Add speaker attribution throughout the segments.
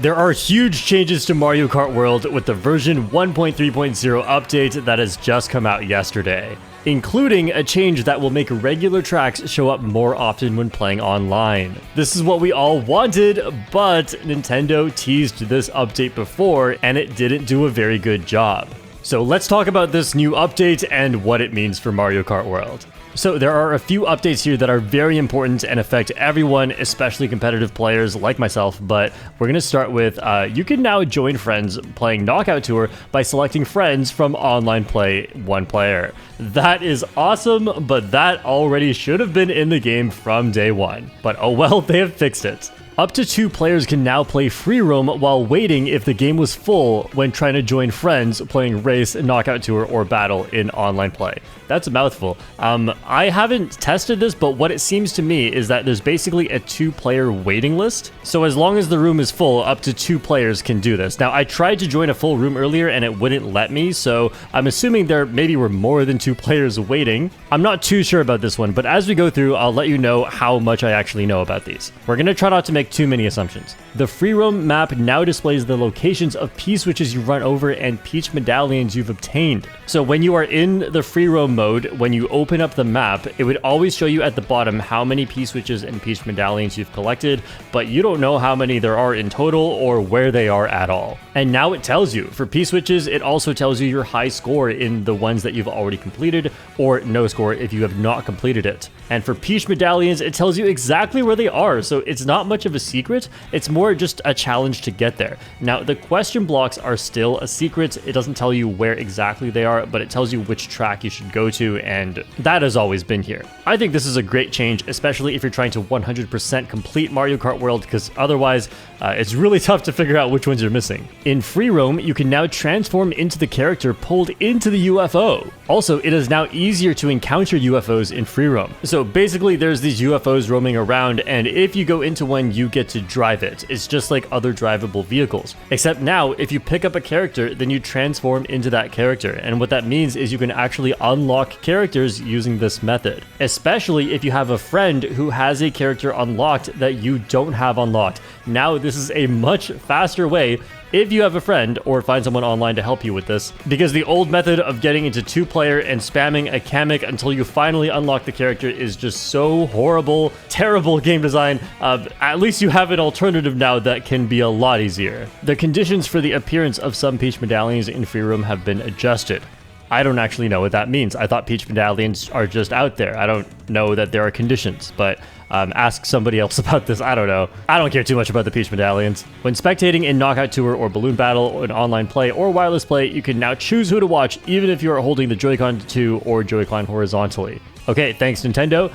Speaker 1: There are huge changes to Mario Kart World with the version 1.3.0 update that has just come out yesterday, including a change that will make regular tracks show up more often when playing online. This is what we all wanted, but Nintendo teased this update before and it didn't do a very good job. So let's talk about this new update and what it means for Mario Kart World. So there are a few updates here that are very important and affect everyone, especially competitive players like myself, but we're going to start with you can now join friends playing Knockout Tour by selecting friends from online play one player. That is awesome, but that already should have been in the game from day one. But oh well, they have fixed it. Up to 2 players can now play free roam while waiting if the game was full when trying to join friends playing race, knockout tour, or battle in online play. That's a mouthful. I haven't tested this, but what it seems to me is that there's basically a 2-player waiting list. So as long as the room is full, up to 2 players can do this. Now, I tried to join a full room earlier and it wouldn't let me, so I'm assuming there maybe were more than 2 players waiting. I'm not too sure about this one, but as we go through, I'll let you know how much I actually know about these. We're going to try not to make too many assumptions. The free roam map now displays the locations of P-switches you run over and Peach medallions you've obtained. So when you are in the free roam mode, when you open up the map, it would always show you at the bottom how many P-switches and Peach medallions you've collected, but you don't know how many there are in total or where they are at all. And now it tells you. For P-switches, it also tells you your high score in the ones that you've already completed, or no score if you have not completed it. And for Peach medallions, it tells you exactly where they are, so it's not much of a secret, it's more just a challenge to get there. Now, the question blocks are still a secret. It doesn't tell you where exactly they are, but it tells you which track you should go to, and that has always been here. I think this is a great change, especially if you're trying to 100% complete Mario Kart World, because otherwise, it's really tough to figure out which ones you're missing. In free roam, you can now transform into the character pulled into the UFO. Also, it is now easier to encounter UFOs in free roam. So basically, there's these UFOs roaming around, and if you go into one, you get to drive it. It's just like other drivable vehicles. Except now, if you pick up a character, then you transform into that character. And what that means is you can actually unlock characters using this method. Especially if you have a friend who has a character unlocked that you don't have unlocked. Now, this is a much faster way if you have a friend or find someone online to help you with this, because the old method of getting into 2-player and spamming a Kamek until you finally unlock the character is just so horrible, terrible game design. At least you have an alternative now that can be a lot easier. The conditions for the appearance of some Peach medallions in free roam have been adjusted. I don't actually know what that means. I thought Peach medallions are just out there. I don't know that there are conditions, but ask somebody else about this. I don't know. I don't care too much about the Peach medallions. When spectating in Knockout Tour or Balloon Battle or in online play or wireless play, you can now choose who to watch, even if you are holding the Joy-Con 2 or Joy-Con horizontally. Okay, thanks Nintendo.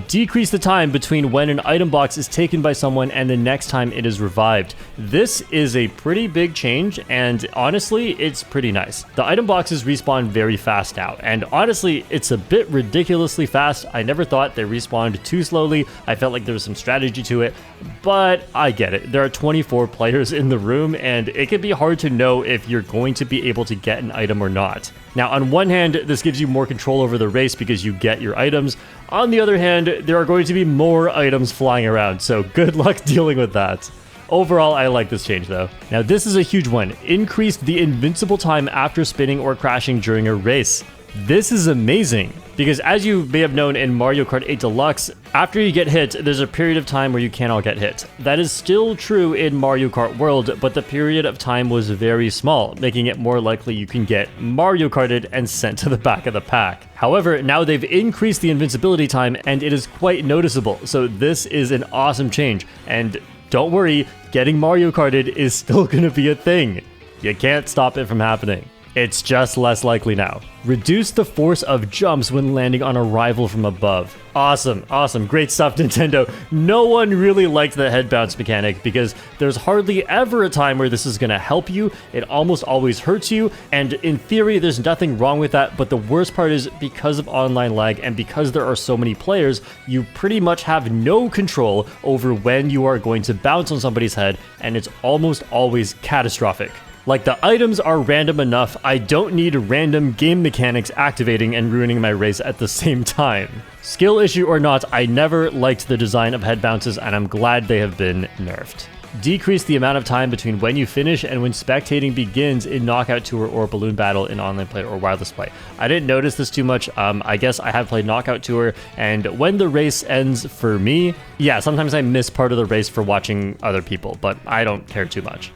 Speaker 1: Decrease the time between when an item box is taken by someone and the next time it is revived. This is a pretty big change, and honestly, it's pretty nice. The item boxes respawn very fast now, and honestly, it's a bit ridiculously fast. I never thought they respawned too slowly. I felt like there was some strategy to it, but I get it. There are 24 players in the room, and it can be hard to know if you're going to be able to get an item or not. Now, on one hand, this gives you more control over the race because you get your items. On the other hand, there are going to be more items flying around, so good luck dealing with that. Overall, I like this change though. Now, this is a huge one. Increased the invincible time after spinning or crashing during a race. This is amazing, because as you may have known in Mario Kart 8 Deluxe, after you get hit, there's a period of time where you cannot get hit. That is still true in Mario Kart World, but the period of time was very small, making it more likely you can get Mario Karted and sent to the back of the pack. However, now they've increased the invincibility time, and it is quite noticeable, so this is an awesome change. And don't worry, getting Mario Karted is still gonna be a thing. You can't stop it from happening. It's just less likely now. Reduce the force of jumps when landing on a rival from above. Awesome, awesome, great stuff, Nintendo. No one really liked the head bounce mechanic because there's hardly ever a time where this is gonna help you. It almost always hurts you, and in theory, there's nothing wrong with that, but the worst part is because of online lag and because there are so many players, you pretty much have no control over when you are going to bounce on somebody's head, and it's almost always catastrophic. Like, the items are random enough, I don't need random game mechanics activating and ruining my race at the same time. Skill issue or not, I never liked the design of head bounces, and I'm glad they have been nerfed. Decrease the amount of time between when you finish and when spectating begins in Knockout Tour or Balloon Battle in online play or wireless play. I didn't notice this too much. I guess I have played Knockout Tour, and when the race ends for me, yeah, sometimes I miss part of the race for watching other people, but I don't care too much.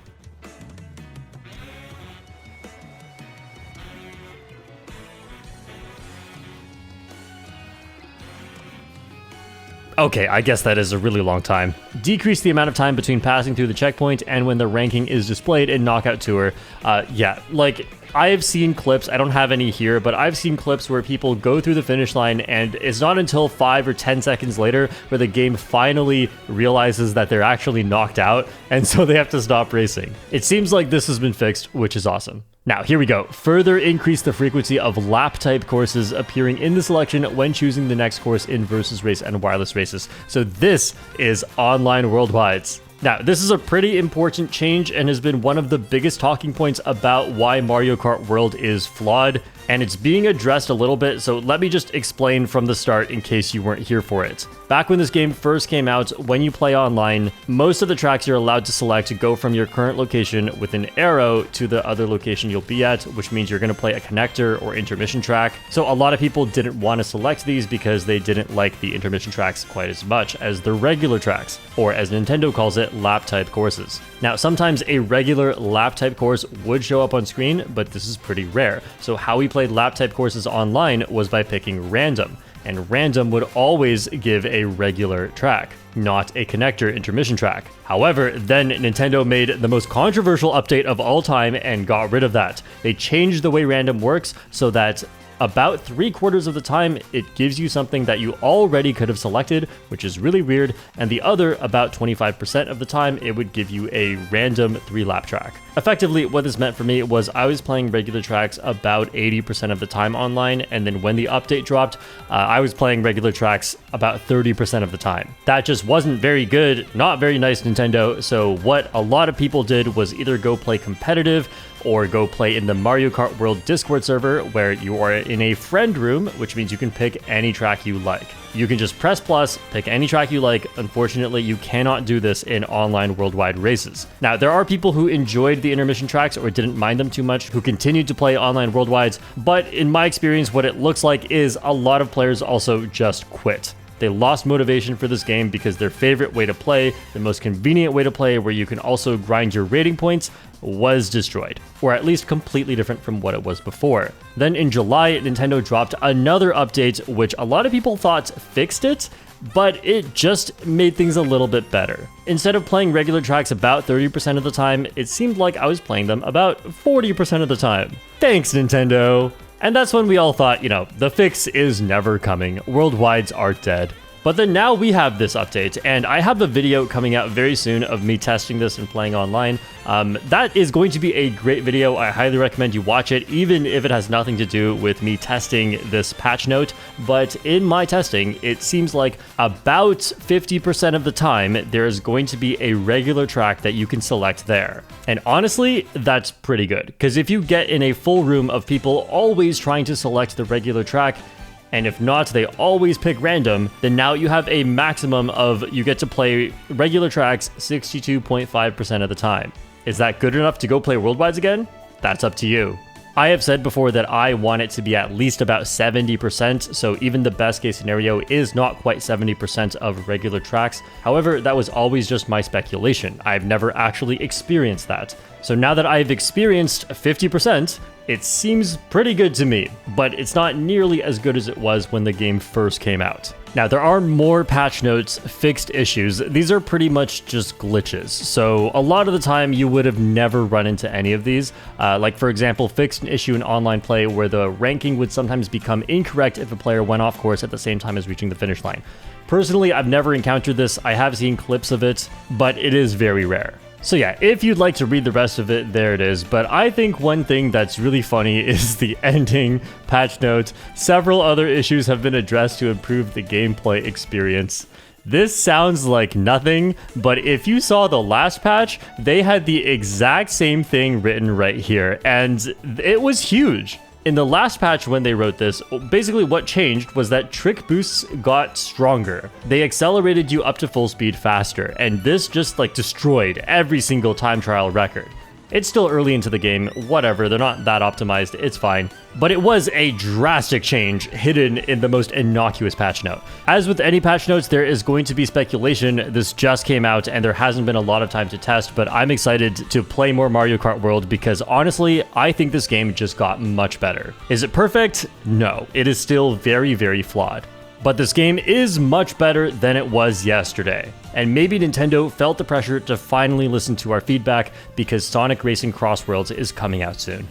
Speaker 1: Okay, I guess that is a really long time. Decrease the amount of time between passing through the checkpoint and when the ranking is displayed in Knockout Tour. Yeah, like, I've seen clips, I don't have any here, but I've seen clips where people go through the finish line and it's not until 5 or 10 seconds later where the game finally realizes that they're actually knocked out, and so they have to stop racing. It seems like this has been fixed, which is awesome. Now, here we go. Further increase the frequency of lap-type courses appearing in the selection when choosing the next course in versus race and wireless races. So this is online worldwides. Now, this is a pretty important change and has been one of the biggest talking points about why Mario Kart World is flawed, and it's being addressed a little bit, so let me just explain from the start in case you weren't here for it. Back when this game first came out, when you play online, most of the tracks you're allowed to select go from your current location with an arrow to the other location you'll be at, which means you're going to play a connector or intermission track. So a lot of people didn't want to select these because they didn't like the intermission tracks quite as much as the regular tracks, or as Nintendo calls it, lap-type courses. Now, sometimes a regular lap-type course would show up on screen, but this is pretty rare. So how we played lap-type courses online was by picking random, and random would always give a regular track, not a connector intermission track. However, then Nintendo made the most controversial update of all time and got rid of that. They changed the way random works so that about 3/4 of the time, it gives you something that you already could have selected, which is really weird, and the other, about 25% of the time, it would give you a random 3-lap track. Effectively, what this meant for me was I was playing regular tracks about 80% of the time online, and then when the update dropped, I was playing regular tracks about 30% of the time. That just wasn't very good, not very nice, Nintendo, so what a lot of people did was either go play competitive, or go play in the Mario Kart World Discord server where you are in a friend room, which means you can pick any track you like. You can just press plus, pick any track you like. Unfortunately, you cannot do this in online worldwide races. Now, there are people who enjoyed the intermission tracks or didn't mind them too much, who continued to play online worldwides, but in my experience, what it looks like is a lot of players also just quit. They lost motivation for this game because their favorite way to play, the most convenient way to play where you can also grind your rating points, was destroyed, or at least completely different from what it was before. Then in July, Nintendo dropped another update, which a lot of people thought fixed it, but it just made things a little bit better. Instead of playing regular tracks about 30% of the time, it seemed like I was playing them about 40% of the time. Thanks, Nintendo! And that's when we all thought, you know, the fix is never coming. Worldwides are dead. But then now we have this update, and I have a video coming out very soon of me testing this and playing online. That is going to be a great video. I highly recommend you watch it, even if it has nothing to do with me testing this patch note. But in my testing, it seems like about 50% of the time, there is going to be a regular track that you can select there. And honestly, that's pretty good, because if you get in a full room of people always trying to select the regular track, and if not, they always pick random, then now you have a maximum of you get to play regular tracks 62.5% of the time. Is that good enough to go play worldwides again? That's up to you. I have said before that I want it to be at least about 70%, so even the best case scenario is not quite 70% of regular tracks. However, that was always just my speculation. I've never actually experienced that. So now that I've experienced 50%, it seems pretty good to me, but it's not nearly as good as it was when the game first came out. Now, there are more patch notes, fixed issues. These are pretty much just glitches. So a lot of the time you would have never run into any of these. Like for example, fixed an issue in online play where the ranking would sometimes become incorrect if a player went off course at the same time as reaching the finish line. Personally, I've never encountered this. I have seen clips of it, but it is very rare. So yeah, if you'd like to read the rest of it, there it is. But I think one thing that's really funny is the ending patch note. Several other issues have been addressed to improve the gameplay experience. This sounds like nothing, but if you saw the last patch, they had the exact same thing written right here, and it was huge. In the last patch when they wrote this, basically what changed was that trick boosts got stronger. They accelerated you up to full speed faster, and this just like destroyed every single time trial record. It's still early into the game, whatever, they're not that optimized, it's fine. But it was a drastic change hidden in the most innocuous patch note. As with any patch notes, there is going to be speculation. This just came out and there hasn't been a lot of time to test, but I'm excited to play more Mario Kart World because honestly, I think this game just got much better. Is it perfect? No, it is still very, very flawed. But this game is much better than it was yesterday. And maybe Nintendo felt the pressure to finally listen to our feedback because Sonic Racing Cross Worlds is coming out soon.